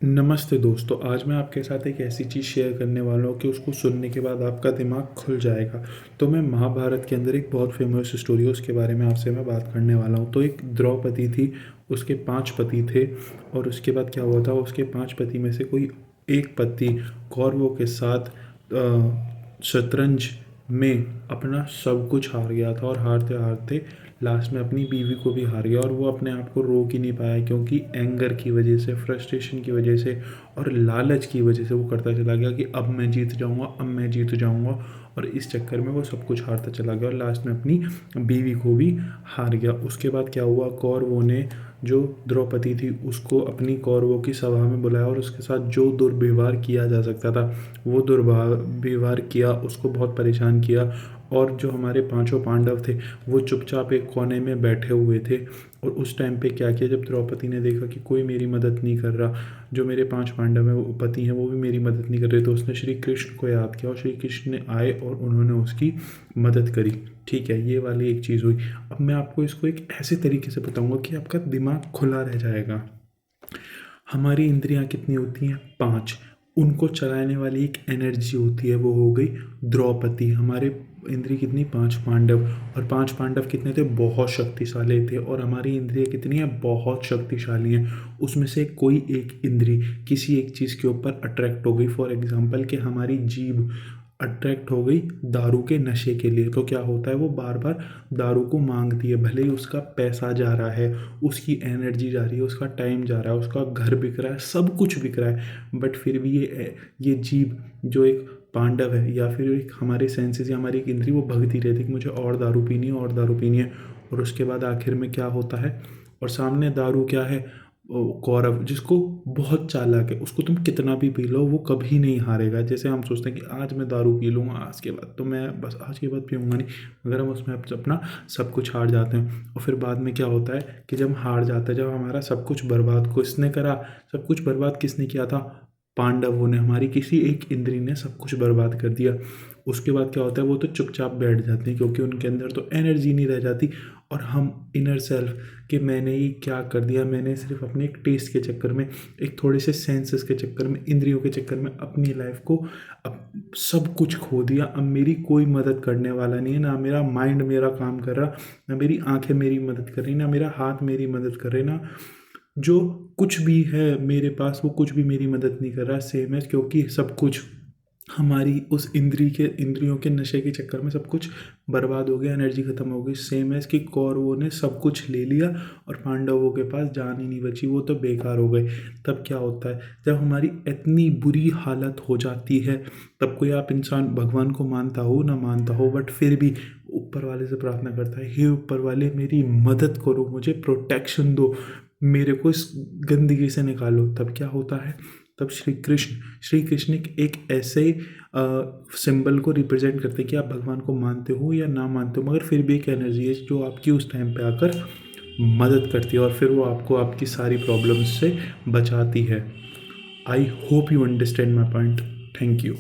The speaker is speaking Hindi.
नमस्ते दोस्तों, आज मैं आपके साथ एक ऐसी चीज़ शेयर करने वाला हूँ कि उसको सुनने के बाद आपका दिमाग खुल जाएगा। तो मैं महाभारत के अंदर एक बहुत फेमस स्टोरी है उसके बारे में आपसे मैं बात करने वाला हूँ। तो एक द्रौपदी थी, उसके 5 पति थे और उसके बाद क्या हुआ था, उसके 5 पति में से कोई एक पति कौरवों के साथ शतरंज में अपना सब कुछ हार गया था और हारते-हारते लास्ट में अपनी बीवी को भी हार गया और वो अपने आप को रोक ही नहीं पाया क्योंकि एंगर की वजह से, फ्रस्ट्रेशन की वजह से और लालच की वजह से वो करता चला गया कि अब मैं जीत जाऊँगा, अब मैं जीत जाऊँगा। और इस चक्कर में वो सब कुछ हारता चला गया और लास्ट में अपनी बीवी को भी हार गया। उसके बाद क्या हुआ, कौरवों ने जो द्रौपदी थी उसको अपनी कौरवों की सभा में बुलाया और उसके साथ जो दुर्व्यवहार किया जा सकता था वो दुर्व्यवहार किया, उसको बहुत परेशान किया। और जो हमारे पांचों पांडव थे वो चुपचाप एक कोने में बैठे हुए थे। और उस टाइम पे क्या किया, जब द्रौपदी ने देखा कि कोई मेरी मदद नहीं कर रहा, जो मेरे 5 पांडव हैं वो पति हैं वो भी मेरी मदद नहीं कर रहे, तो उसने श्री कृष्ण को याद किया और श्री कृष्ण ने आए और उन्होंने उसकी मदद करी। ठीक है, ये वाली एक चीज़ हुई। अब मैं आपको इसको एक ऐसे तरीके से बताऊंगा कि आपका दिमाग खुला रह जाएगा। हमारी इंद्रियां कितनी होती हैं? 5। उनको चलाने वाली एक एनर्जी होती है, वो हो गई द्रौपदी। हमारे इंद्रिय कितनी? 5 पांडव। और 5 पांडव कितने थे? बहुत शक्तिशाली थे। और हमारी इंद्रिय कितनी है? बहुत शक्तिशाली हैं। उसमें से कोई एक इंद्री किसी एक चीज़ के ऊपर अट्रैक्ट हो गई, फॉर एग्जाम्पल कि हमारी जीभ अट्रैक्ट हो गई दारू के नशे के लिए, तो क्या होता है, वो बार बार दारू को मांगती है। भले ही उसका पैसा जा रहा है, उसकी एनर्जी जा रही है, उसका टाइम जा रहा है, उसका घर बिक रहा है, सब कुछ बिक रहा है, बट फिर भी ये जीव जो एक पांडव है या फिर एक हमारे सेंसेस या हमारी एक इंद्री, वो भगती रहती है कि मुझे और दारू पीनी है और दारू पीनी है। और उसके बाद आखिर में क्या होता है, और सामने दारू क्या है, कौरव, जिसको बहुत चालाक है, उसको तुम कितना भी पी लो वो कभी नहीं हारेगा। जैसे हम सोचते हैं कि आज मैं दारू पी लूँगा, आज के बाद तो मैं बस आज के बाद पीऊँगा नहीं, मगर हम उसमें अपना सब कुछ हार जाते हैं। और फिर बाद में क्या होता है कि जब हार जाता है, जब हमारा सब कुछ बर्बाद किसने करा, सब कुछ बर्बाद किसने किया था? पांडवों ने। हमारी किसी एक इंद्री ने सब कुछ बर्बाद कर दिया। उसके बाद क्या होता है, वो तो चुपचाप बैठ जाते हैं क्योंकि उनके अंदर तो एनर्जी नहीं रह जाती। और हम इनर सेल्फ कि मैंने ये क्या कर दिया, मैंने सिर्फ अपने एक टेस्ट के चक्कर में, एक थोड़े से सेंसेस के चक्कर में, इंद्रियों के चक्कर में अपनी लाइफ को अब सब कुछ खो दिया। अब मेरी कोई मदद करने वाला नहीं है, ना मेरा माइंड मेरा काम कर रहा, ना मेरी आंखें मेरी मदद कर रही, ना मेरा हाथ मेरी मदद कर रहे, ना जो कुछ भी है मेरे पास वो कुछ भी मेरी मदद नहीं कर रहा। सेम है, क्योंकि सब कुछ हमारी उस इंद्रियों के नशे के चक्कर में सब कुछ बर्बाद हो गया, एनर्जी खत्म हो गई। सेम है इसकी, कौरवों ने सब कुछ ले लिया और पांडवों के पास जान ही नहीं बची, वो तो बेकार हो गए। तब क्या होता है, जब हमारी इतनी बुरी हालत हो जाती है, तब कोई आप इंसान भगवान को मानता हो ना मानता हो, बट फिर भी ऊपर वाले से प्रार्थना करता है, हे ऊपर वाले मेरी मदद करो, मुझे प्रोटेक्शन दो, मेरे को इस गंदगी से निकालो। तब क्या होता है, तब श्री कृष्ण एक ऐसे सिंबल को रिप्रेजेंट करते हैं कि आप भगवान को मानते हो या ना मानते हो, मगर फिर भी एक एनर्जी है जो आपकी उस टाइम पे आकर मदद करती है और फिर वो आपको आपकी सारी प्रॉब्लम्स से बचाती है। I hope you understand my point. Thank you.